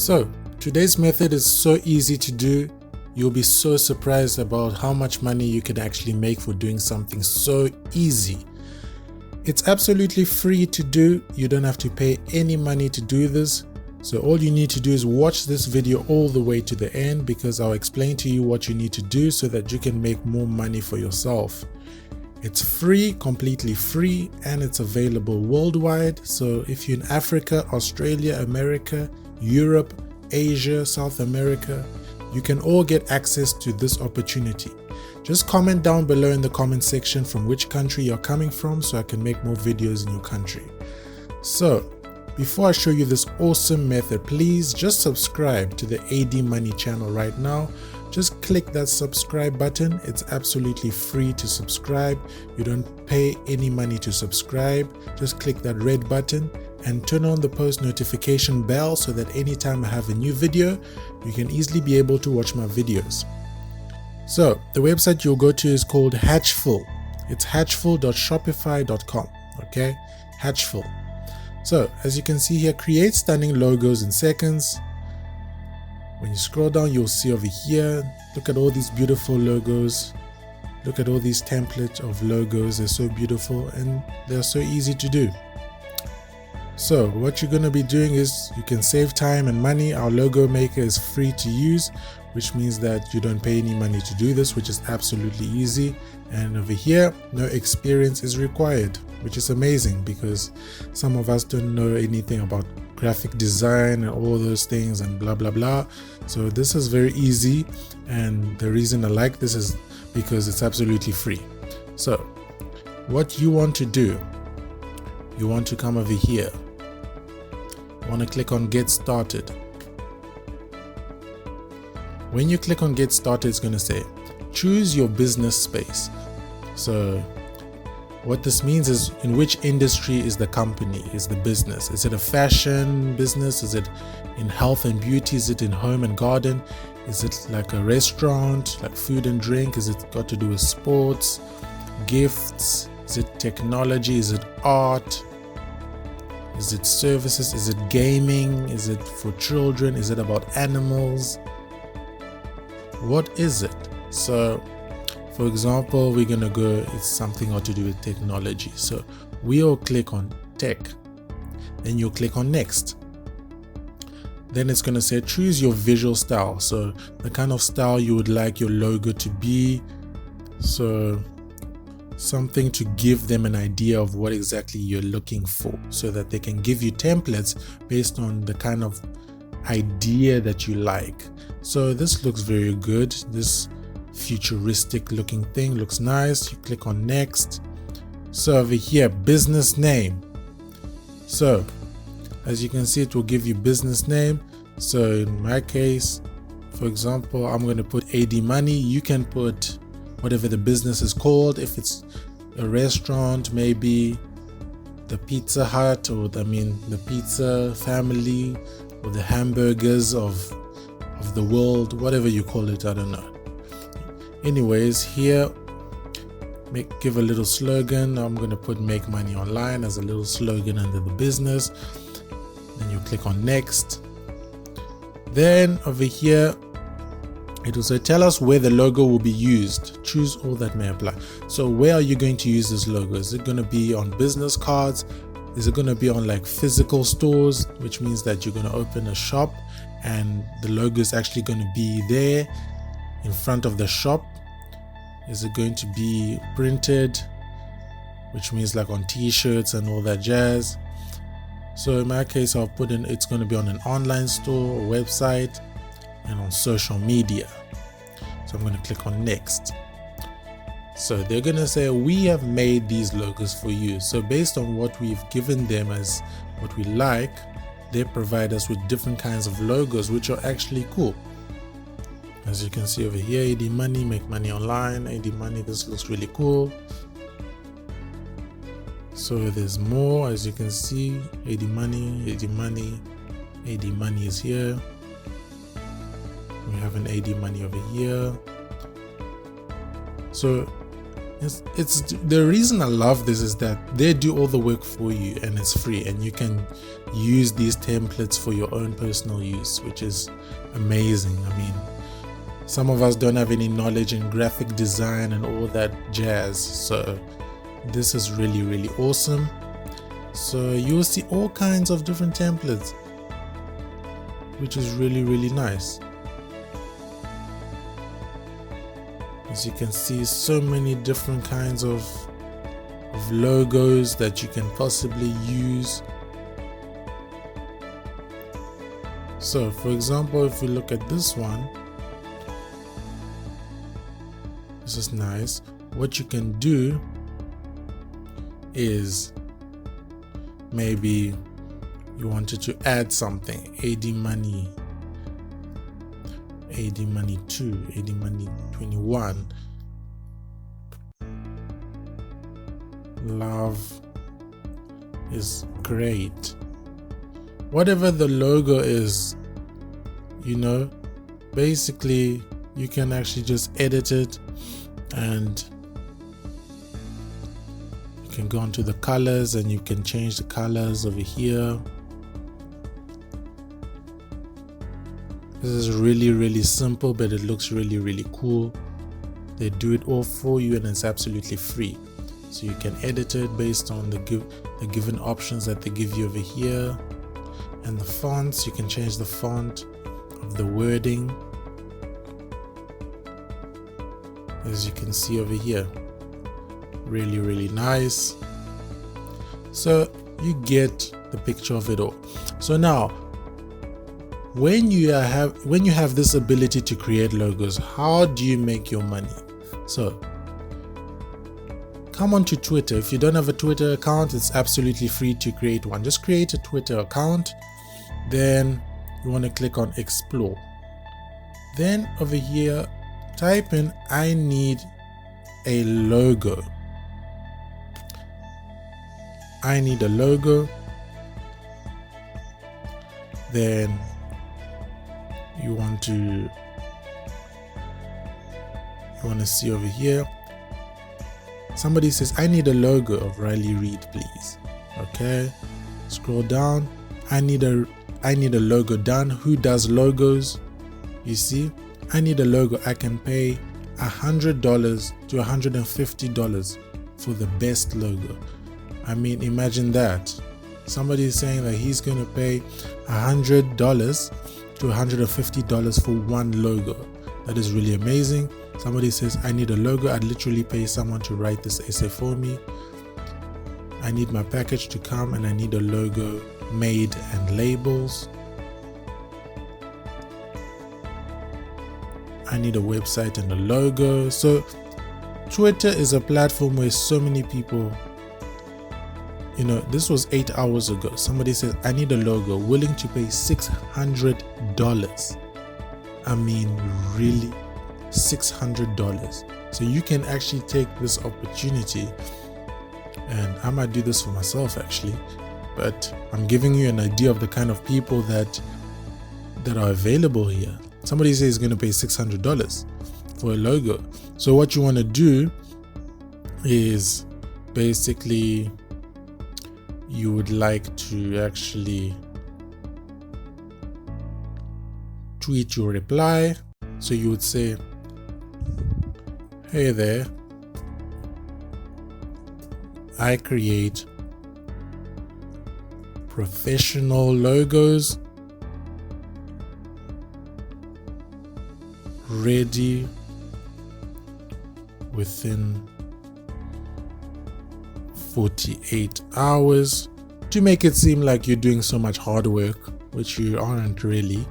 So today's method is so easy to do. You'll be so surprised about how much money you can actually make for doing something so easy. It's absolutely free to do. You don't have to pay any money to do this. So all you need to do is watch this video all the way to the end, because I'll explain to you what you need to do so that you can make more money for yourself. It's free, completely free, and it's available worldwide. So if you're in Africa, Australia, America, Europe, Asia, South America, you can all get access to this opportunity. Just comment down below in the comment section from which country you're coming from so I can make more videos in your country. So before I show you this awesome method, please just subscribe to the AD Money channel right now. Just click that subscribe button. It's absolutely free to subscribe. You don't pay any money to subscribe. Just click that red button and turn on the post notification bell so that anytime I have a new video, you can easily be able to watch my videos. So the website you'll go to is called Hatchful. It's hatchful.shopify.com. Okay, Hatchful. So as you can see here, create stunning logos in seconds. When you scroll down, you'll see over here, look at all these beautiful logos. Look at all these templates of logos. They're so beautiful and they're so easy to do. So what you're going to be doing is you can save time and money. Our logo maker is free to use, which means that you don't pay any money to do this, which is absolutely easy. And over here, no experience is required, which is amazing because some of us don't know anything about graphic design and all those things and blah blah blah. So this is very easy, and the reason I like this is because it's absolutely free. So what you want to do, you want to come over here. You want to click on Get Started. When you click on Get Started, it's going to say choose your business space. So what this means is, in which industry is the company, is the business? Is it a fashion business? Is it in health and beauty? Is it in home and garden? Is it like a restaurant, like food and drink? Is it got to do with sports, gifts? Is it technology? Is it art? Is it services? Is it gaming? Is it for children? Is it about animals? What is it? So for example, we're gonna go, it's something got to do with technology. So we'll click on tech, then you'll click on next. Then it's gonna say choose your visual style. So the kind of style you would like your logo to be. So something to give them an idea of what exactly you're looking for, so that they can give you templates based on the kind of idea that you like. So this looks very good. This futuristic looking thing looks nice. You click on next. So over here, business name. So as you can see, it will give you business name. So in my case, for example, I'm going to put AD Money. You can put whatever the business is called. If it's a restaurant, maybe the Pizza Hut, or the pizza family, or the hamburgers of the world, whatever you call it, I don't know. Anyways, here give a little slogan. I'm going to put make money online as a little slogan under the business. Then you click on next. Then over here it will say tell us where the logo will be used. Choose all that may apply. So where are you going to use this logo? Is it going to be on business cards? Is it going to be on like physical stores, which means that you're going to open a shop and the logo is actually going to be there in front of the shop? Is it going to be printed, which means like on t-shirts and all that jazz? So in my case, I'll put in it's going to be on an online store or website and on social media. So I'm going to click on next. So they're going to say we have made these logos for you. So based on what we've given them as what we like, they provide us with different kinds of logos, which are actually cool. As you can see over here, AD Money, make money online, AD Money, this looks really cool. So there's more, as you can see, AD Money, AD Money, AD Money is here. We have an AD Money over here. So It's the reason I love this is that they do all the work for you and it's free, and you can use these templates for your own personal use, which is amazing. I mean, some of us don't have any knowledge in graphic design and all that jazz, so this is really, really awesome. So you'll see all kinds of different templates, which is really, really nice. As you can see, so many different kinds of logos that you can possibly use. So for example, if we look at this one, this is nice. What you can do is maybe you wanted to add something, AD Money 2, AD Money 21, love is great. Whatever the logo is, you know, basically you can actually just edit it, and you can go onto the colors and you can change the colors over here. This is really, really simple, but it looks really, really cool. They do it all for you and it's absolutely free. So you can edit it based on the given options that they give you over here. And the fonts, you can change the font of the wording, as you can see over here. Really, really nice. So you get the picture of it all. So now, when you have this ability to create logos, how do you make your money? So come onto Twitter. If you don't have a Twitter account, it's absolutely free to create one. Just create a Twitter account, then you want to click on explore. Then over here, type in I need a logo. I need a logo. Then you want to see over here, somebody says I need a logo of Riley Reid, please. Okay, scroll down. I need a logo done. Who does logos? You see, I need a logo. I can pay $100 to $150 for the best logo. I mean, imagine that. Somebody is saying that he's going to pay $100 to $150 for one logo. That is really amazing. Somebody says I need a logo. I'd literally pay someone to write this essay for me. I need my package to come and I need a logo made and labels. I need a website and a logo. So Twitter is a platform where so many people, you know, this was 8 hours ago. Somebody says I need a logo, willing to pay $600. I mean, really, $600. So you can actually take this opportunity, and I might do this for myself actually, but I'm giving you an idea of the kind of people that are available here. Somebody says he's going to pay $600 for a logo. So what you want to do is basically you would like to actually tweet your reply. So you would say, hey there, I create professional logos, ready within 48 hours, to make it seem like you're doing so much hard work, which you aren't really.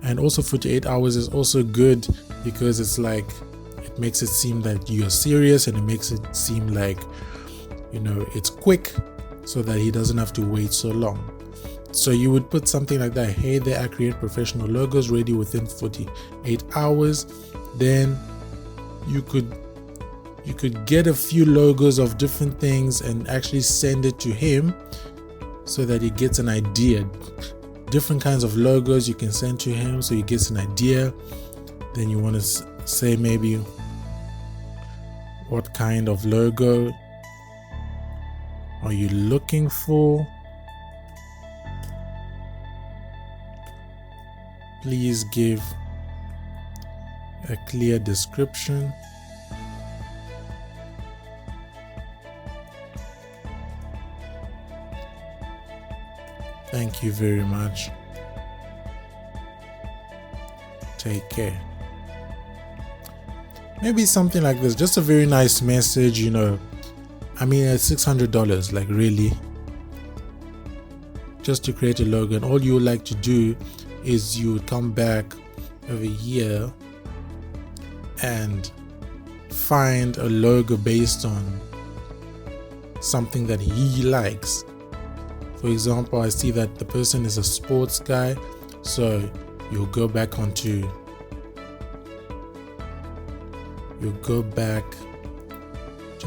And also 48 hours is also good because it's like, it makes it seem that you're serious, and it makes it seem like, you know, it's quick, so that he doesn't have to wait so long. So you would put something like that. Hey there, I create professional logos ready within 48 hours. Then you could get a few logos of different things and actually send it to him so that he gets an idea. Different kinds of logos you can send to him so he gets an idea. Then you want to say maybe What kind of logo are you looking for? Please give a clear description. Thank you very much. Take care. Maybe something like this, just a very nice message, you know. I mean, it's $600, like really, just to create a logo. And all you would like to do is you would come back over here and find a logo based on something that he likes. For example, I see that the person is a sports guy, so you'll go back to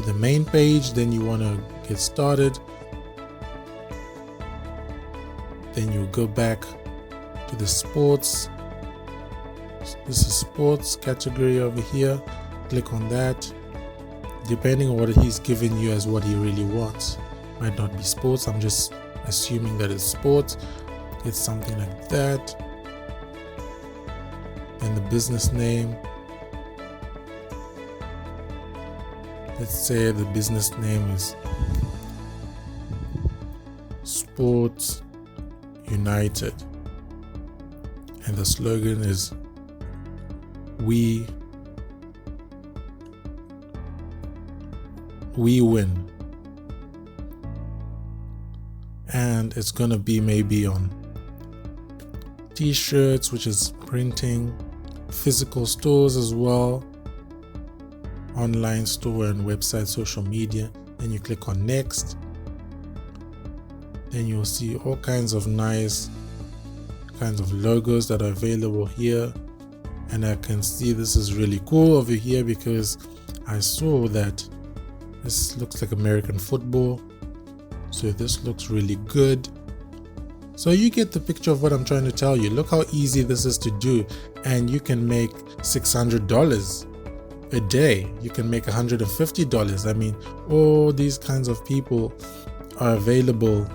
the main page. Then you want to get started, then you go back to the sports. This is sports category over here. Click on that. Depending on what he's giving you as what he really wants, might not be sports. I'm just assuming that it's sports. It's something like that. Then the business name. Let's say the business name is Sports United, and the slogan is we win. And it's gonna be maybe on t-shirts, which is printing, physical stores as well, online store and website, social media. Then you click on next. Then you'll see all kinds of nice kinds of logos that are available here. And I can see this is really cool over here because I saw that this looks like American football. So this looks really good. So you get the picture of what I'm trying to tell you. Look how easy this is to do. And you can make $600 a day. You can make $150. I mean, all these kinds of people are available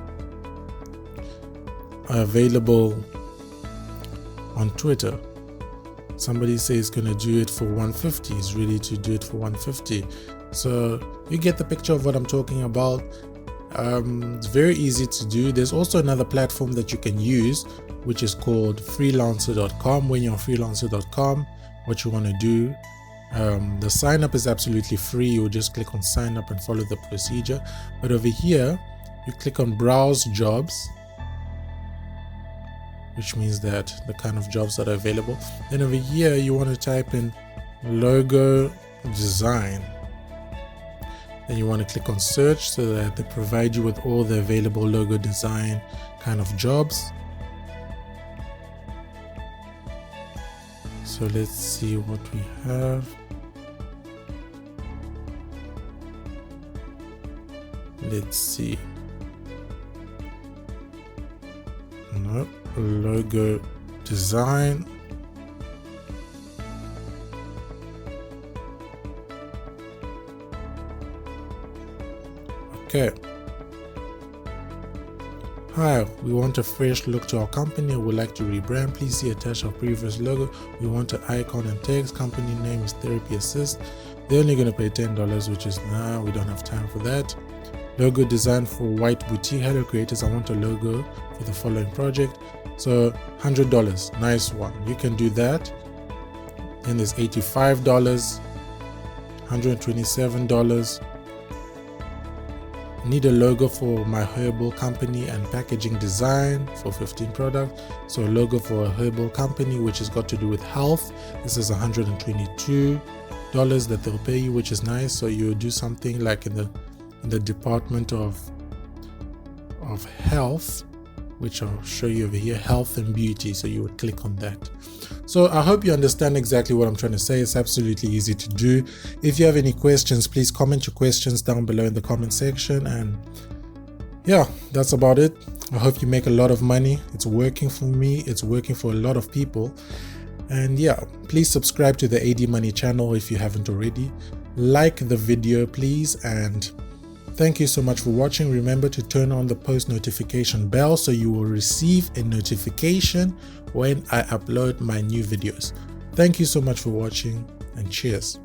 on Twitter. Somebody says he's gonna do it for $150. He's ready to do it for $150. So you get the picture of what I'm talking about. It's very easy to do. There's also another platform that you can use, which is called freelancer.com. When you're on freelancer.com, what you want to do, the sign up is absolutely free. You just click on sign up and follow the procedure. But over here, you click on browse jobs, which means that the kind of jobs that are available. Then over here, you want to type in logo design. Then you want to click on search so that they provide you with all the available logo design kind of jobs. So let's see what we have. Let's see. No, logo design. Okay. Hi, we want a fresh look to our company. We would like to rebrand. Please see attached our previous logo. We want an icon and text. Company name is Therapy Assist. They're only going to pay $10, which is we don't have time for that. Logo design for white boutique. Hello creators, I want a logo for the following project. So $100, nice one. You can do that. Then there's $85, $127. Need a logo for my herbal company and packaging design for 15 products. So a logo for a herbal company which has got to do with health. This is $122 that they'll pay you, which is nice. So you do something like in the department of health, which I'll show you over here, health and beauty. So you would click on that. So I hope you understand exactly what I'm trying to say. It's absolutely easy to do. If you have any questions, please comment your questions down below in the comment section. And yeah, that's about it. I hope you make a lot of money. It's working for me. It's working for a lot of people. And yeah, please subscribe to the AD Money channel if you haven't already. like the video please, and thank you so much for watching. Remember to turn on the post notification bell so you will receive a notification when I upload my new videos. Thank you so much for watching, and cheers.